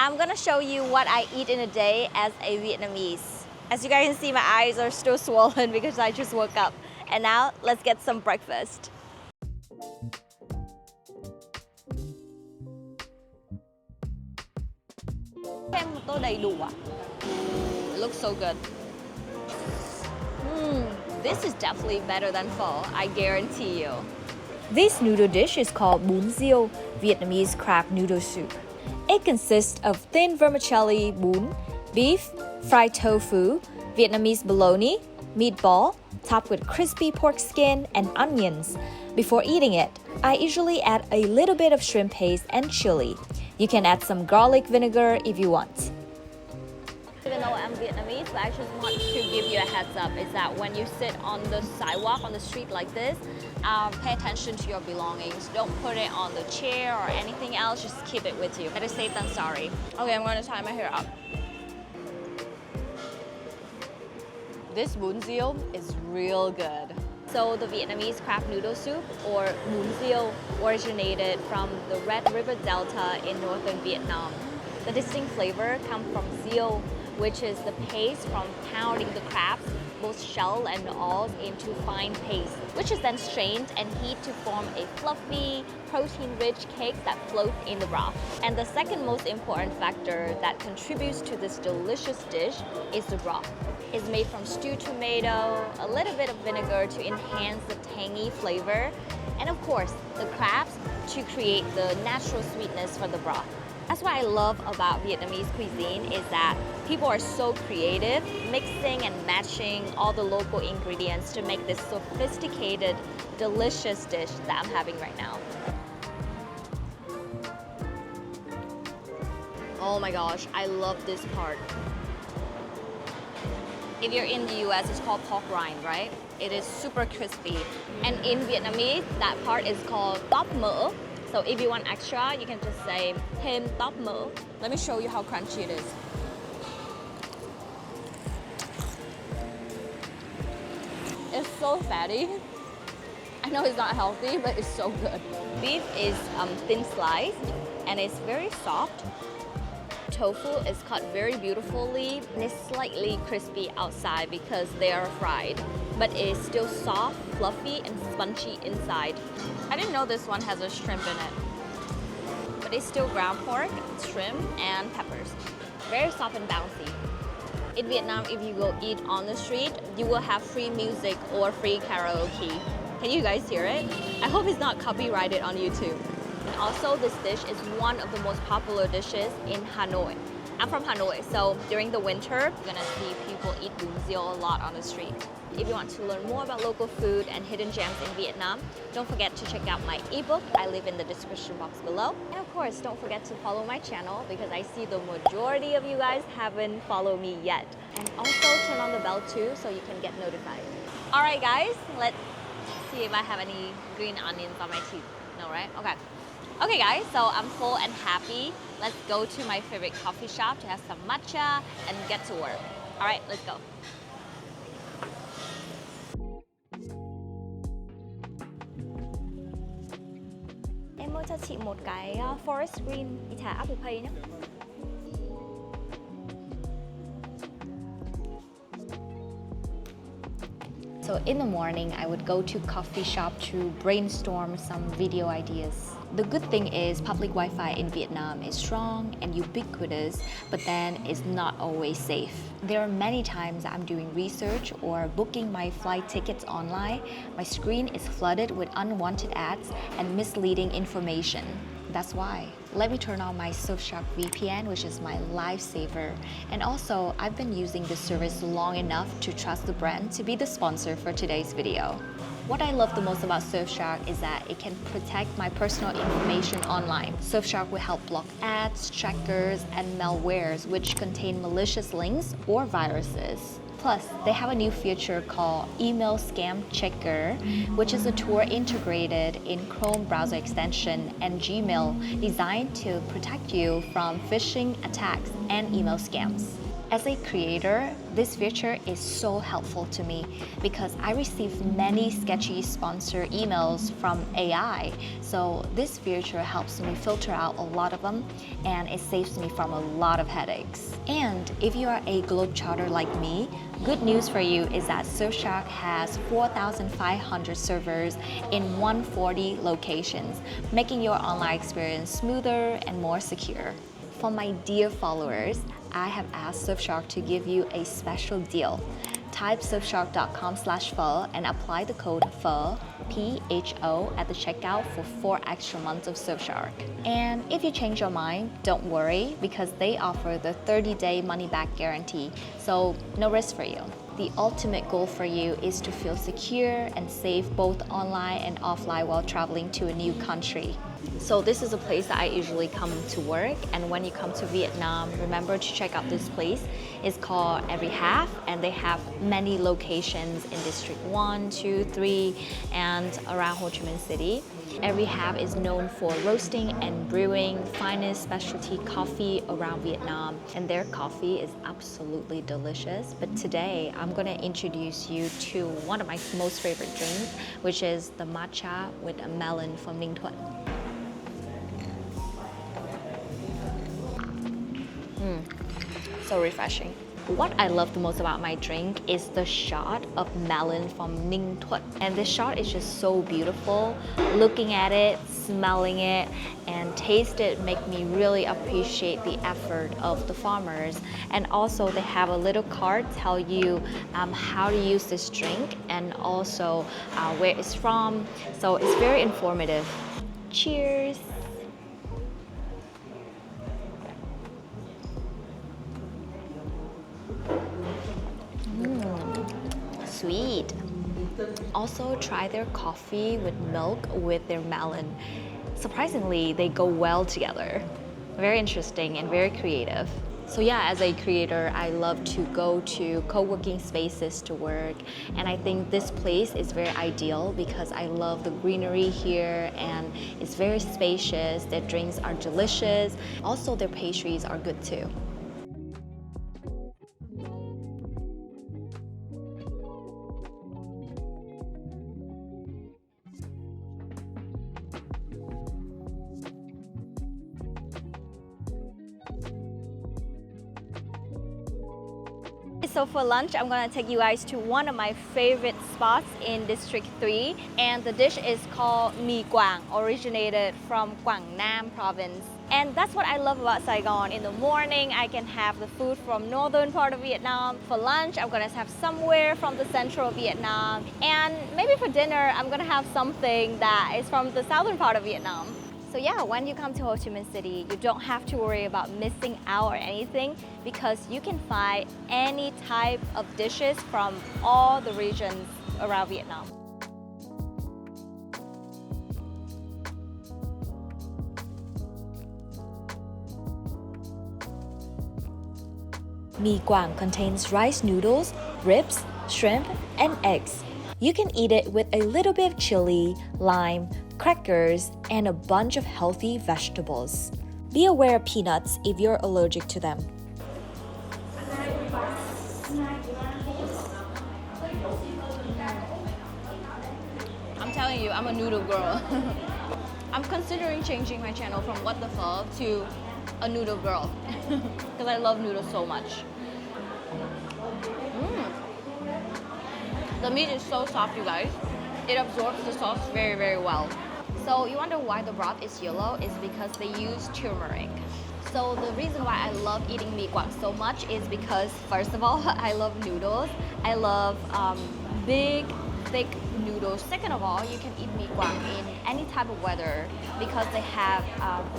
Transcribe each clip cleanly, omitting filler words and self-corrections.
I'm gonna show you what I eat in a day as a Vietnamese. As you guys can see, my eyes are still swollen because I just woke up. And now, let's get some breakfast. Thêm một tô đầy đủ à? It looks so good. This is definitely better than pho, I guarantee you. This noodle dish is called bún riêu, Vietnamese crab noodle soup. It consists of thin vermicelli bún, beef, fried tofu, Vietnamese bologna, meatball, topped with crispy pork skin and onions. Before eating it, I usually add a little bit of shrimp paste and chili. You can add some garlic vinegar if you want. Even though I'm Vietnamese, but I just want to give you a heads up is that when you sit on the sidewalk, on the street like this, pay attention to your belongings. Don't put it on the chair or anything else, just keep it with you. Better safe than sorry. Okay, I'm going to tie my hair up. This bún riêu is real good. So the Vietnamese crab noodle soup, or bún riêu, originated from the Red River Delta in northern Vietnam. The distinct flavor comes from riêu, which is the paste from pounding the crabs, both shell and all, into fine paste, which is then strained and heated to form a fluffy, protein-rich cake that floats in the broth. And the second most important factor that contributes to this delicious dish is the broth. It's made from stewed tomato, a little bit of vinegar to enhance the tangy flavor, and of course, the crabs to create the natural sweetness for the broth. That's what I love about Vietnamese cuisine is that people are so creative, mixing and matching all the local ingredients to make this sophisticated, delicious dish that I'm having right now. Oh my gosh, I love this part. If you're in the US, it's called pork rind, right? It is super crispy. And in Vietnamese, that part is called tóp mỡ. So if you want extra, you can just say thêm tóp mỡ. Let me show you how crunchy it is. It's so fatty. I know it's not healthy, but it's so good. Beef is thin sliced and it's very soft. Tofu is cut very beautifully and it's slightly crispy outside because they are fried, but it is still soft, fluffy, and spongy inside. I didn't know this one has a shrimp in it, but it's still ground pork, shrimp, and peppers. Very soft and bouncy. In Vietnam, if you go eat on the street, you will have free music or free karaoke. Can you guys hear it? I hope it's not copyrighted on YouTube. And also, this dish is one of the most popular dishes in Hanoi. I'm from Hanoi, so during the winter, you're gonna see people eat bún riêu a lot on the street. If you want to learn more about local food and hidden gems in Vietnam, don't forget to check out my ebook. I leave in the description box below. And of course, don't forget to follow my channel because I see the majority of you guys haven't followed me yet. And also turn on the bell too so you can get notified. All right, guys, let's see if I have any green onions on my teeth. No, right? Okay. Okay guys, so I'm full and happy. Let's go to my favorite coffee shop to have some matcha and get to work. All right, let's go. Em mua cho chị một cái forest green thả apple pie nhé. So in the morning, I would go to coffee shop to brainstorm some video ideas. The good thing is public Wi-Fi in Vietnam is strong and ubiquitous, but then it's not always safe. There are many times I'm doing research or booking my flight tickets online. My screen is flooded with unwanted ads and misleading information. That's why. Let me turn on my Surfshark VPN, which is my lifesaver. And also, I've been using this service long enough to trust the brand to be the sponsor for today's video. What I love the most about Surfshark is that it can protect my personal information online. Surfshark will help block ads, trackers, and malwares which contain malicious links or viruses. Plus, they have a new feature called Email Scam Checker, which is a tool integrated in Chrome browser extension and Gmail, designed to protect you from phishing attacks and email scams. As a creator, this feature is so helpful to me because I receive many sketchy sponsor emails from AI. So this feature helps me filter out a lot of them and it saves me from a lot of headaches. And if you are a globetrotter like me, good news for you is that Surfshark has 4,500 servers in 140 locations, making your online experience smoother and more secure. For my dear followers, I have asked Surfshark to give you a special deal. Type surfshark.com/pho and apply the code PHO, PHO at the checkout for 4 extra months of Surfshark. And if you change your mind, don't worry because they offer the 30-day money-back guarantee, so no risk for you. The ultimate goal for you is to feel secure and safe both online and offline while traveling to a new country. So this is a place that I usually come to work, and when you come to Vietnam, remember to check out this place. It's called Every Half, and they have many locations in District 1, 2, 3, and around Ho Chi Minh City. Every Half is known for roasting and brewing finest specialty coffee around Vietnam, and their coffee is absolutely delicious. But today, I'm gonna introduce you to one of my most favorite drinks, which is the matcha with a melon from Ninh Thuận. So refreshing. What I love the most about my drink is the shot of melon from Ninh Thuận. And this shot is just so beautiful. Looking at it, smelling it, and taste it make me really appreciate the effort of the farmers. And also they have a little card tell you how to use this drink and also where it's from. So it's very informative. Cheers. Sweet. Also try their coffee with milk with their melon. Surprisingly, they go well together. Very interesting and very creative. So yeah, as a creator, I love to go to co-working spaces to work, and I think this place is very ideal because I love the greenery here and it's very spacious. Their drinks are delicious. Also, their pastries are good too. So for lunch, I'm gonna take you guys to one of my favorite spots in District 3, and the dish is called Mì Quảng, originated from Quảng Nam province. And that's what I love about Saigon. In the morning, I can have the food from northern part of Vietnam. For lunch, I'm gonna have somewhere from the central Vietnam. And maybe for dinner, I'm gonna have something that is from the southern part of Vietnam. So yeah, when you come to Ho Chi Minh City, you don't have to worry about missing out or anything because you can find any type of dishes from all the regions around Vietnam. Mì Quảng contains rice noodles, ribs, shrimp, and eggs. You can eat it with a little bit of chili, lime, crackers, and a bunch of healthy vegetables. Be aware of peanuts if you're allergic to them. I'm telling you, I'm a noodle girl. I'm considering changing my channel from What the Pho to a noodle girl because I love noodles so much. The meat is so soft, you guys. It absorbs the sauce very, very well. So you wonder why the broth is yellow is because they use turmeric. So the reason why I love eating Mì Quảng so much is because, first of all, I love noodles. I love big, thick noodles. Second of all, you can eat Mì Quảng in any type of weather because they have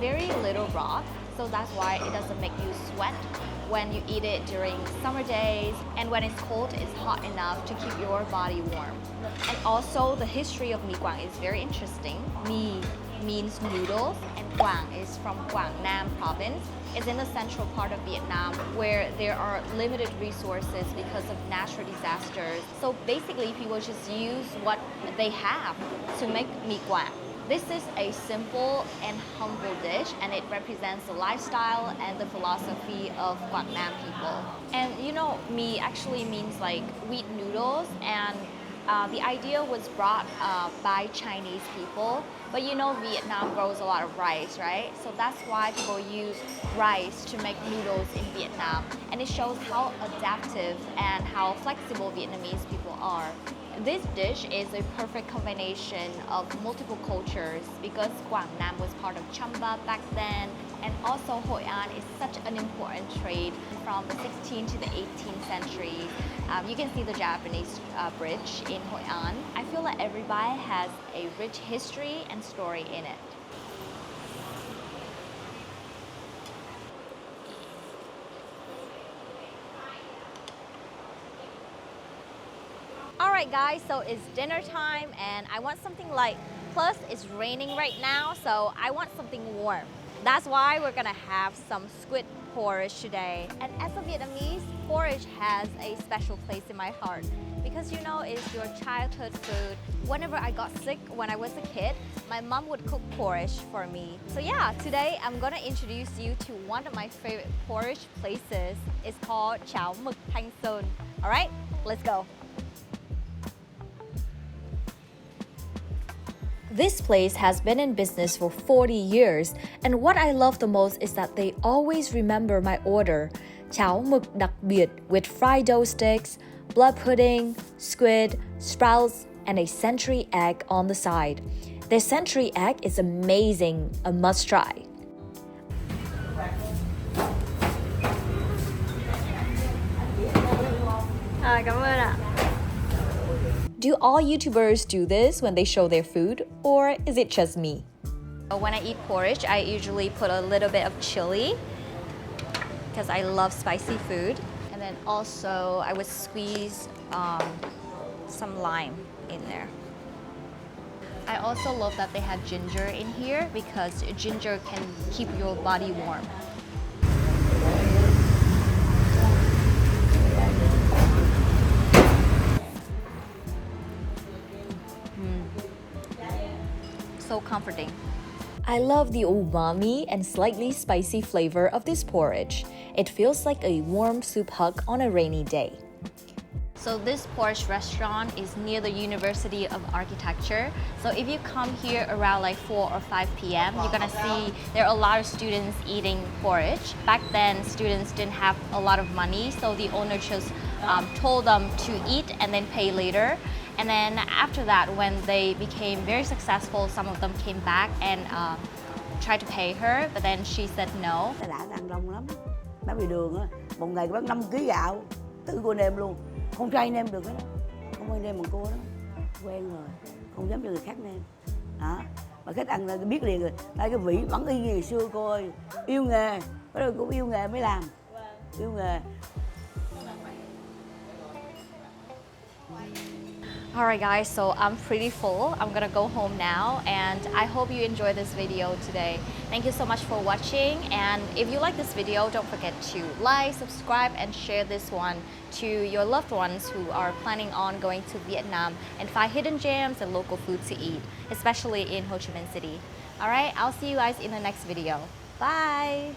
very little broth. So that's why it doesn't make you sweat when you eat it during summer days, and when it's cold, it's hot enough to keep your body warm. And also, the history of Mì Quảng is very interesting. Mì means noodles, and Quảng is from Quảng Nam province. It's in the central part of Vietnam where there are limited resources because of natural disasters. So basically, people just use what they have to make Mì Quảng. This is a simple and humble dish, and it represents the lifestyle and the philosophy of Quảng Nam people. And you know, mì actually means like wheat noodles, and the idea was brought by Chinese people. But you know, Vietnam grows a lot of rice, right? So that's why people use rice to make noodles in Vietnam. And it shows how adaptive and how flexible Vietnamese people are. This dish is a perfect combination of multiple cultures because Quảng Nam was part of Chamba back then, and also Hội An is such an important trade from the 16th to the 18th century. You can see the Japanese bridge in Hội An. I feel like every bite has a rich history and story in it. Alright guys, so it's dinner time and I want something light. Plus it's raining right now, so I want something warm. That's why we're gonna have some squid porridge today. And as a Vietnamese, porridge has a special place in my heart because you know it's your childhood food. Whenever I got sick when I was a kid, my mom would cook porridge for me. So yeah, today I'm gonna introduce you to one of my favorite porridge places. It's called Cháo Mực Thanh Sơn. Alright, let's go. This place has been in business for 40 years, and what I love the most is that they always remember my order. Cháo mực đặc biệt with fried dough sticks, blood pudding, squid, sprouts, and a century egg on the side. Their century egg is amazing, a must try. Cảm ơn ạ. Do all YouTubers do this when they show their food, or is it just me? When I eat porridge, I usually put a little bit of chili because I love spicy food. And then also I would squeeze some lime in there. I also love that they have ginger in here because ginger can keep your body warm. So comforting. I love the umami and slightly spicy flavor of this porridge. It feels like a warm soup hug on a rainy day. So this porridge restaurant is near the University of Architecture. So if you come here around like 4 or 5 p.m., you're gonna see there are a lot of students eating porridge. Back then, students didn't have a lot of money, so the owner just told them to eat and then pay later. And then after that, when they became very successful, some of them came back and tried to pay her, but then she said no. Đã ăn rong lắm. Bán mì đường á, một ngày bán 5 kg gạo, tự cô nêm luôn. Không cho ai nêm được hết đó. Không ai nêm bằng cô đó. Quen rồi, không dám cho người khác nêm. Đó. Mà khách ăn là biết liền rồi. Đây cái vị vẫn y như ngày xưa cô ơi. Yêu nghề, cái đó cũng yêu nghề mới làm. Yêu nghề. Alright guys, so I'm pretty full. I'm gonna go home now, and I hope you enjoyed this video today. Thank you so much for watching, and if you like this video, don't forget to like, subscribe, and share this one to your loved ones who are planning on going to Vietnam and find hidden gems and local food to eat, especially in Ho Chi Minh City. Alright, I'll see you guys in the next video. Bye!